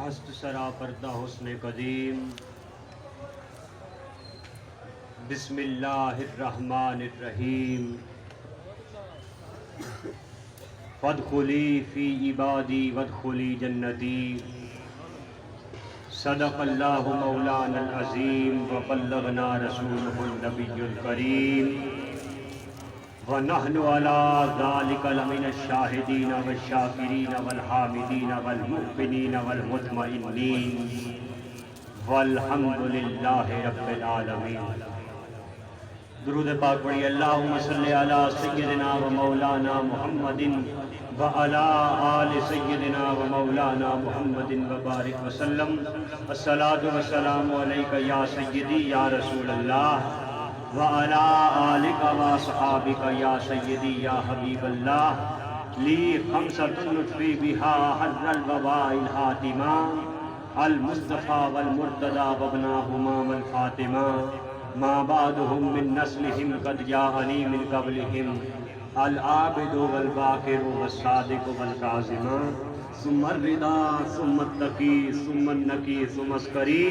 ہست سرا پردہ حسن قدیم بسم اللہ الرحمن الرحیم فادخلی فی عبادی وادخلی جنتی صدق اللہ مولانا العظیم وبلغنا رسولہ النبی الکریم ونحن علی ذلک لمن الشاہدین والشاکرین والحامدین والمؤمنین والمطمئنین والحمد للہ رب العالمین۔ درود پاک پڑھیے۔ اللہم صلی علی سیدنا و مولانا محمد وعلی آل سیدنا و مولانا محمد وبارک وسلم۔ الصلاۃ والسلام علیک یا سیدی یا رسول اللہ وعلی آلک و صحابک یا سیدی یا حبیب اللہ۔ لی خمسۃ نطفی بہا حر الوباء الحاتمہ المصطفیٰ والمرتضیٰ وابناہما والفاطمہ ما بعدهم من نسلهم قد جاءنی من قبلهم العابد والباکر والصادق والکاظم ثم الرضا ثم التقی ثم النقی ثم عسکری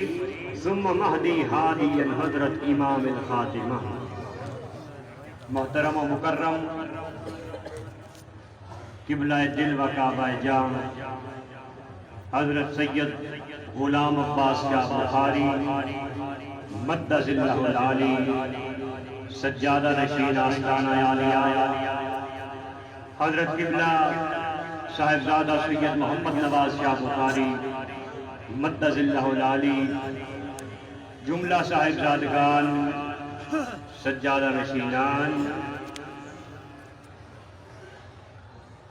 ثم مہدی ہادی حضرت امام الخاتمہ۔ محترم و مکرم قبلہ دل و کعبہ جان حضرت سید غلام عباس شاہ بخاری مد ذلہ العالی سجادہ نشین آستانہ عالیہ حضرت قبلہ صاحبزادہ سید محمد نواز شاہ بخاری مد ذلہ العالی جملہ صاحبزادگان سجادہ نشینان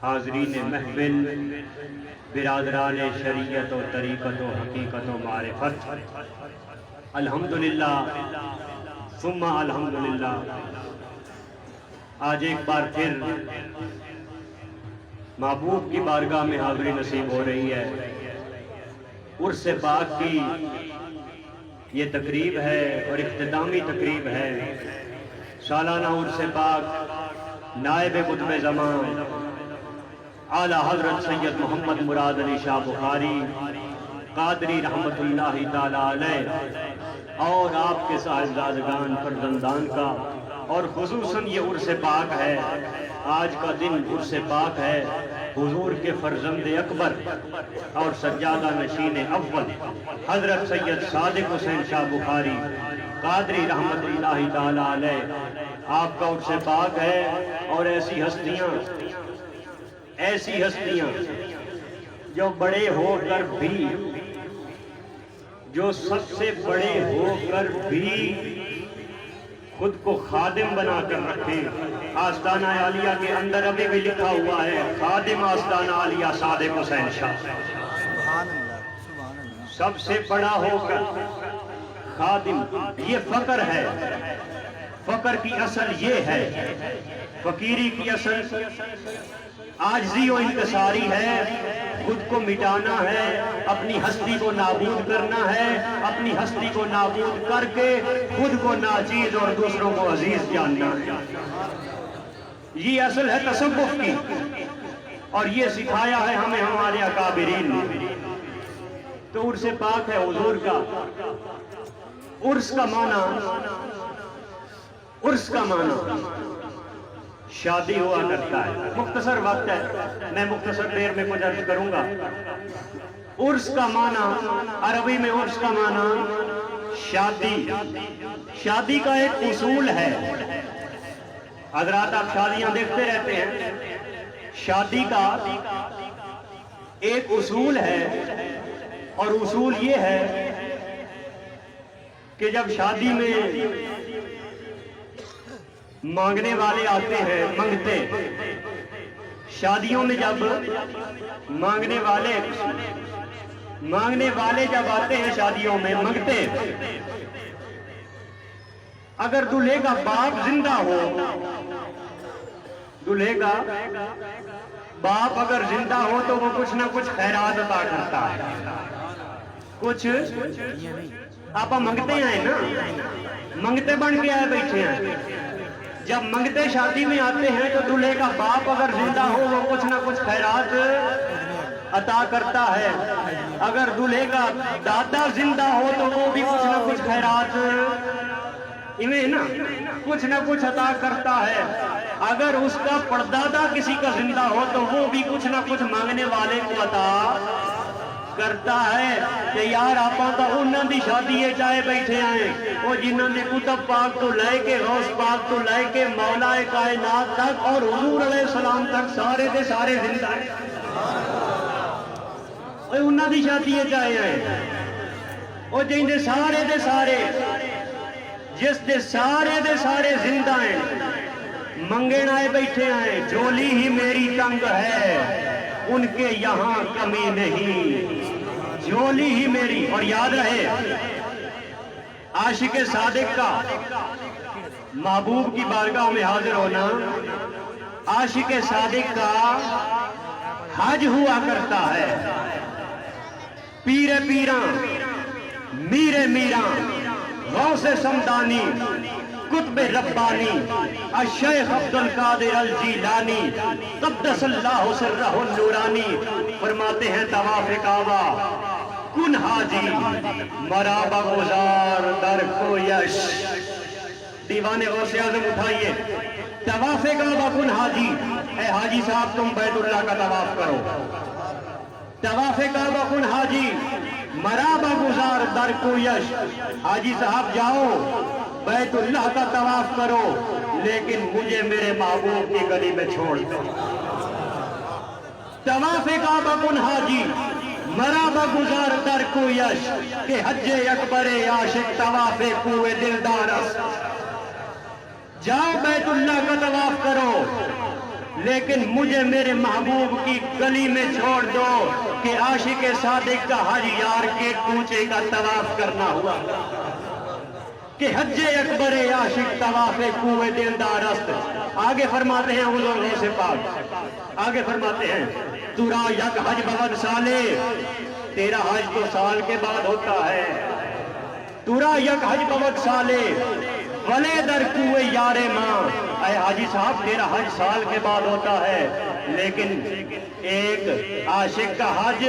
حاضرین محفل برادران شریعت و طریقت و حقیقت و معرفت، الحمدللہ ثم الحمدللہ۔ آج ایک بار پھر محبوب کی بارگاہ میں حاضری نصیب ہو رہی ہے۔ عرس پاک کی یہ تقریب ہے اور اختتامی تقریب ہے۔ سالانہ عرس پاک نائب قطب زمان اعلیٰ حضرت سید محمد مراد علی شاہ بخاری قادری رحمت اللہ تعالی علیہ اور آپ کے صاحبزادگان فرزندان کا، اور خصوصاً یہ عرس پاک ہے۔ آج کا دن عرس پاک ہے حضور کے فرزند اکبر اور سجادہ نشین اول حضرت سید صادق حسین شاہ بخاری قادری رحمت اللہ تعالی علیہ، آپ کا عرس پاک ہے۔ اور ایسی ہستیاں جو بڑے ہو کر بھی، جو سب سے بڑے ہو کر بھی خود کو خادم بنا کر رکھے۔ آستانہ عالیہ کے اندر ابھی بھی لکھا ہوا ہے خادم آستانہ عالیہ صادق حسین شاہ۔ سب سے بڑا ہو کر خادم، یہ فقر ہے۔ فقر کی اصل یہ ہے، فقیری کی اصل عاجزی و انکساری ہے۔ خود کو مٹانا ہے، اپنی ہستی کو نابود کرنا ہے، اپنی ہستی کو نابود کر کے خود کو ناچیز اور دوسروں کو عزیز جاننا ہے۔ یہ اصل ہے تصوف کی، اور یہ سکھایا ہے ہمیں ہمارے اکابرین نے۔ تو عرس پاک ہے حضور کا۔ عرس کا معنی شادی ہوا کرتا ہے۔ مختصر وقت ہے، میں مختصر دیر میں کچھ عرض کروں گا۔ عرس کا معنی عربی میں، عرس کا معنی شادی۔ شادی کا ایک اصول ہے۔ حضرات آپ شادیاں دیکھتے رہتے ہیں، شادی کا ایک اصول ہے، اور اصول یہ ہے کہ جب شادی میں مانگنے والے آتے ہیں، منگتے، شادیوں میں جب مانگنے والے جب آتے ہیں شادیوں میں منگتے، اگر دلہے کا باپ زندہ ہو، دلہے کا باپ اگر زندہ ہو تو وہ کچھ نہ کچھ خیرات عطا کرتا ہے۔ کچھ آپ منگتے ہیں نا، منگتے بن کے آئے بیٹھے ہیں۔ جب منگتے شادی میں آتے ہیں تو دلہے کا باپ اگر زندہ ہو وہ کچھ نہ کچھ خیرات عطا کرتا ہے. اگر دلہے کا دادا زندہ ہو تو وہ بھی کچھ نہ کچھ خیرات انہیں نا کچھ نہ کچھ عطا کرتا ہے. اگر اس کا پردادا کسی کا زندہ ہو تو وہ بھی کچھ نہ کچھ مانگنے والے کو عطا کرتا ہے. کہ یار آپاں کا انہاں دی شادی ہے چاہے بیٹھے آئیں وہ جنہاں نے کتب پاک تو لے کے غوث پاک تو لے کے مولا کائنات تک اور حضور علیہ السلام تک سارے دے سارے زندہ ہیں. انہاں دی شادی ہے چاہے آئیں وہ جن دے سارے جس دے سارے زندہ ہیں منگن آئے بیٹھے آئے. جھولی ہی میری تنگ ہے ان کے یہاں کمی نہیں. جھولی ہی میری. اور یاد رہے عاشق صادق کا محبوب کی بارگاہ میں حاضر ہونا عاشق صادق کا حج ہوا کرتا ہے. پیر پیراں میر میراں غوث سمدانی قطب ربانی الشیخ عبد القادر الجیلانی قدس اللہ سرہ النورانی فرماتے ہیں طواف کعبہ کن حاجی مراب گزار در کو یش. دیوان غوث اعظم اٹھائیے. طواف کعبہ کن حاجی. اے حاجی صاحب تم بیت اللہ کا طواف کرو. طواف کعبہ کن حاجی مراب گزار در کو یش. حاجی صاحب جاؤ بیت اللہ کا طواف کرو لیکن مجھے میرے محبوب کی گلی میں چھوڑ دو. طواف کعبہ کن حاجی مراب گزار در کو یش. کہ حج اکبر عاشق طواف کوئے دلدار است. جاؤ بیت اللہ کا طواف کرو لیکن مجھے میرے محبوب کی گلی میں چھوڑ دو. کہ عاشق صادق کا حج یار کے کوچے کا طواف کرنا ہوا. کہ حج اکبر عاشق طواف کوئے دلدار است. آگے فرماتے ہیں حضور غوث پاک آگے فرماتے ہیں تورا یک حج بود سالے. تیرا حج تو سال کے بعد ہوتا ہے. تورا یک حج بود سالے ولے در کوئے یار ماں. اے حاجی صاحب تیرا حج سال کے بعد ہوتا ہے لیکن ایک عاشق کا حج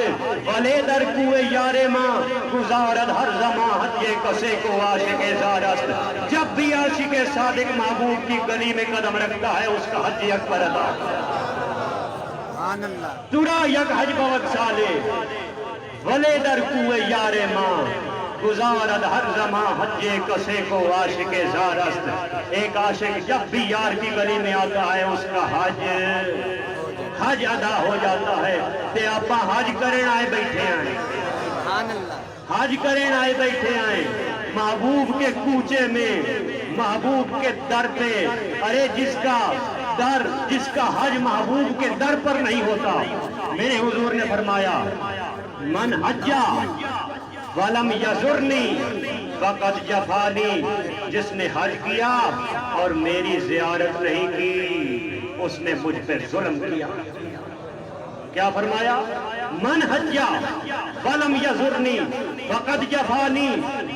ولے در کوئے یار ماں گزارد ہر زمان حج کسے کو عاشق زار است. جب بھی عاشق صادق محبوب کی گلی میں قدم رکھتا ہے اس کا حج اکبر ادا. تورا یک حج بود سالے ولے در کوئے یار ماں گزارد ہر زمان حج کسے کو عاشق زار است. ایک عاشق جب بھی یار کی گلی میں آتا ہے اس کا حج ادا ہو جاتا ہے. تے آپا حج کریں آئے بیٹھے آئیں حج کریں آئے بیٹھے آئیں محبوب کے کوچے میں محبوب کے در پہ. ارے جس کا حج محبوب کے در پر نہیں ہوتا. میرے حضور نے فرمایا من حجا ولم یزرنی فقد جفانی. جس نے حج کیا اور میری زیارت نہیں کی اس نے مجھ پہ ظلم کیا. کیا فرمایا؟ من حجا ولم یزرنی فقد جفانی.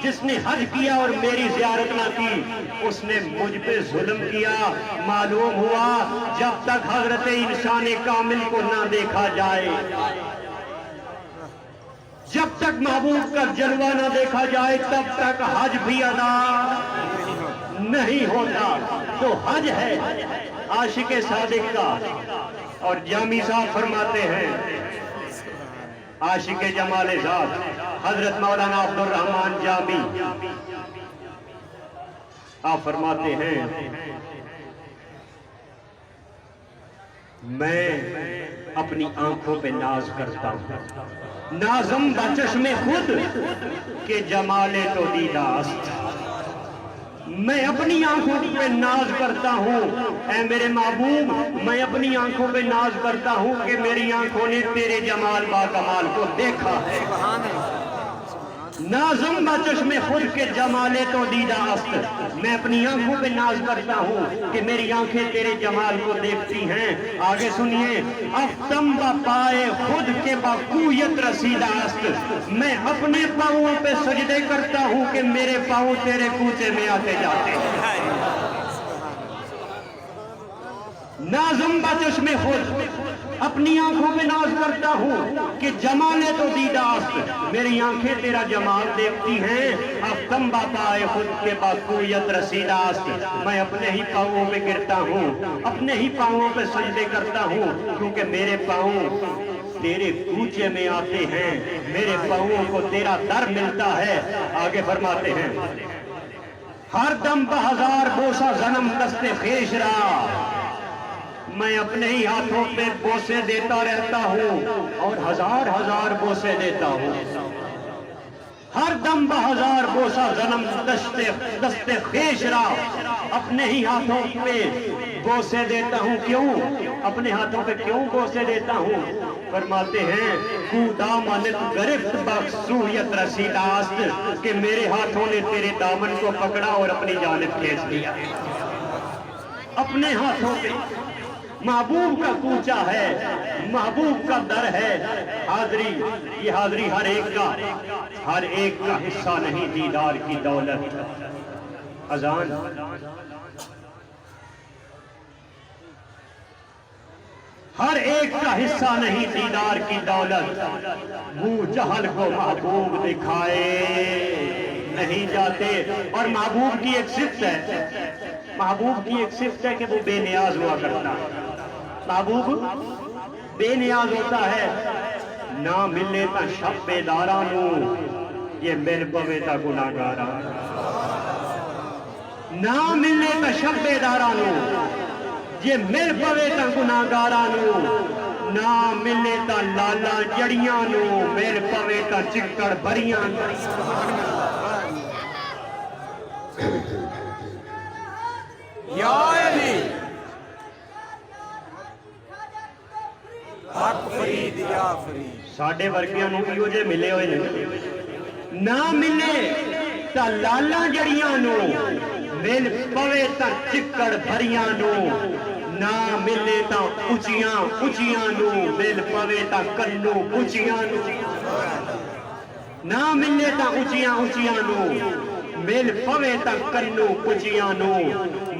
جس نے حج کیا اور میری زیارت نہ کی اس نے مجھ پہ ظلم کیا. معلوم ہوا جب تک حضرت انسان کامل کو نہ دیکھا جائے جب تک محبوب کا جلوہ نہ دیکھا جائے تب تک حج بھی ادا نہیں ہوتا. تو حج ہے عاشق صادق کا. اور جامی صاحب فرماتے ہیں عاشق جمال ذات حضرت مولانا عبد الرحمن جامی آپ فرماتے ہیں میں اپنی آنکھوں پہ ناز کرتا ہوں نازم بچشم خود کہ جمال تو دیداست. میں اپنی آنکھوں پہ ناز کرتا ہوں اے میرے محبوب میں اپنی آنکھوں پہ ناز کرتا ہوں کہ میری آنکھوں نے تیرے جمال با کمال کو دیکھا ہے. نازم بچشم خود کے جمال تو دیدہ است. میں اپنی آنکھوں پہ ناز کرتا ہوں کہ میری آنکھیں تیرے جمال کو دیکھتی ہیں. آگے سنیے افتم با پائے خود کے باقویت رسیدہ است. میں اپنے پاؤں پہ سجدے کرتا ہوں کہ میرے پاؤں تیرے کوچے میں آتے جاتے ہیں. نازم بچشم خود اپنی آنکھوں پہ ناز کرتا ہوں کہ جمال تو دیداست، میری آنکھیں تیرا جمال دیکھتی ہیں، افتم باپائے خود کے باقویت رسیداست، میں اپنے ہی پاؤں پہ گرتا ہوں، اپنے ہی پاؤں پہ سجدے کرتا ہوں، کیونکہ میرے پاؤں تیرے کوچے میں آتے ہیں، میرے پاؤں کو تیرا در ملتا ہے۔ آگے فرماتے ہیں ہر دم بہزار بوسہ زنم دست خیش را، میں اپنے ہی ہاتھوں پہ بوسے دیتا رہتا ہوں اور ہزار ہزار بوسے دیتا ہوں۔ ہر دم بہزار بوسہ زنم دست خیش را، اپنے ہی ہاتھوں پہ بوسے دیتا ہوں۔ کیوں اپنے ہاتھوں پہ کیوں بوسے دیتا ہوں؟ فرماتے ہیں کو دامنت گرفت بخصویت رسیداست، کہ میرے ہاتھوں نے تیرے دامن کو پکڑا اور اپنی جانب کھینچ لیا۔ اپنے ہاتھوں پہ محبوب کا کوچا ہے، محبوب کا در ہے۔ حاضری، یہ حاضری ہر ایک کا حصہ نہیں دیدار کی دولت۔ اذان ہر ایک کا حصہ نہیں دیدار کی دولت، وہ جہل کو محبوب دکھائے نہیں جاتے۔ اور محبوب کی ایک صفت ہے، محبوب کی ایک صفت ہے کہ وہ بے نیاز ہوا کرتا ہے۔ محبوب بے نیاز ہوتا ہے۔ نہ ملے تا شب بیدارانو، یہ مل پوے تا گناہگارا، نہ ملے تا شب بیدارانو، یہ مل پوے تا گناہگارانو، نہ ملے تا لالا جڑیاں نو، مل پوے تا چکڑ بھریاں نو۔ یا علی حق فرید یا فرید، ساڑھے ورگیاں نو ایو جے ملے ہوئے نہیں۔ نہ ملے تا لالا جڑیاں نو، مل پوے تا چکڑ بھریاں نو، نہ ملے تا اچیاں نو، مل پوے تا کنو اچیاں نو، نہ ملے تا اچیاں نو، مل پوے تا کنو اچیاں نو،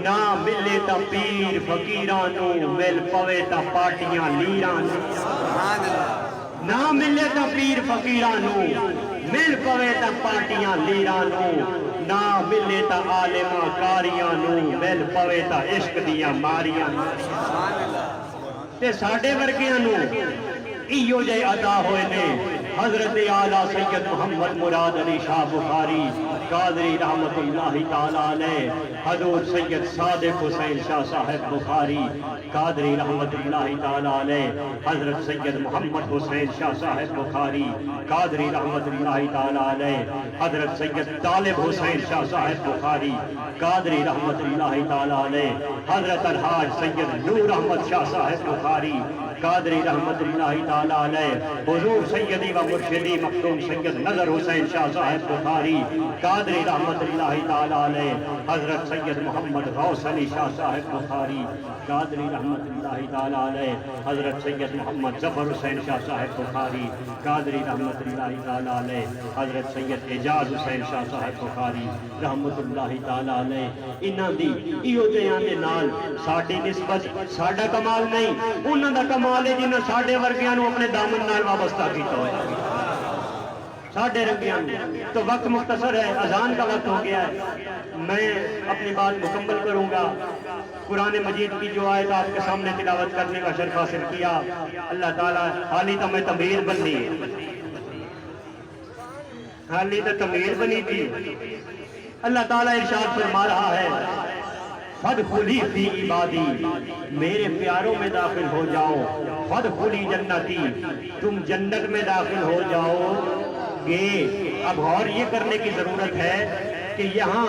نہ ملے تا پیر فقیراں نو، مل پوے تا پارٹیاں لیراں نو، نہ ملے تا پیر فقیراں نو، مل پوے تا پارٹیاں لیراں نو، نہ ملے تا عالماں کاریاں نو، مل پوے تا عشق دیاں ماریاں نو۔ تے ساڑھے ورگیاں نو ایو جے عطا ہوئے نے حضرت اعلیٰ سید محمد مراد علی شاہ بخاری قادری رحمت اللہ تعالیٰ علیہ، حضور سید صادق حسین شاہ صاحب بخاری قادری رحمت اللہ تعالیٰ علیہ، حضرت سید محمد حسین شاہ صاحب بخاری قادری رحمت اللہ تعالیٰ علیہ، حضرت سید طالب حسین شاہ صاحب بخاری قادری رحمت اللہ تعالیٰ علیہ، حضرت الحاج سید نور احمد شاہ صاحب بخاری قادری رحمت اللہ تعالیٰ علیہ، حضور سیدی و مرشدی مختوم سید نظر حسین شاہ صاحب بخاری قادری رحمت اللہ تعالیٰ علیہ، حضرت سید محمد غوث علی شاہ صاحب بخاری قادری رحمت اللہ تعالیٰ علیہ، حضرت سید محمد ظفر حسین شاہ صاحب بخاری قادری رحمت اللہ تعالیٰ علیہ، حضرت سید اعجاز حسین شاہ صاحب بخاری رحمت اللہ تعالیٰ علیہ۔ انہاں دی ایو جیاں دے نال ساڈی نسبت، ساڈا کمال نہیں، انہاں دا کمال ہے جنہاں ساڈے ورگیاں نو اپنے دامن نال وابستہ کیتا ہویا۔ ساڑھے رنگیاں تو وقت مختصر ہے، اذان کا وقت ہو گیا ہے، میں اپنی بات مکمل کروں گا۔ قرآن مجید کی جو آیت آپ کے سامنے تلاوت کرنے کا شرف حاصل کیا، اللہ تعالیٰ حالی تو میں تمیر بنی، حالی تو تمیر بنی تھی۔ اللہ تعالیٰ ارشاد فرما رہا ہے فَادْخُلِي فِي عِبَادِي، میرے پیاروں میں داخل ہو جاؤ، فَادْخُلِي جنتی، تم جنت میں داخل ہو جاؤ گے۔ اب اور یہ کرنے کی ضرورت ہے کہ یہاں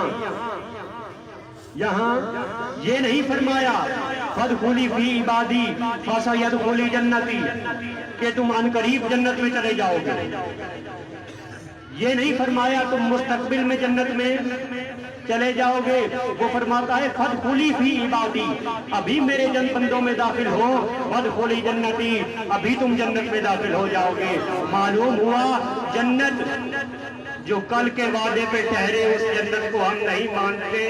یہ نہیں فرمایا فَادْخُلِي فِي عِبَادِي فَسَيَدْخُلِي جنتی کہ تم ان قریب جنت میں چلے جاؤ گے، یہ نہیں فرمایا تم مستقبل میں جنت میں چلے جاؤ گے۔ وہ فرماتا ہے فَادْخُلِي فِي عِبَادِي، ابھی میرے جن بندوں میں داخل ہو، فَادْخُلِي جنتی، ابھی تم جنت میں داخل ہو جاؤ گے۔ معلوم ہوا جنت جو کل کے وعدے پہ ٹھہرے، اس جنت کو ہم نہیں مانتے۔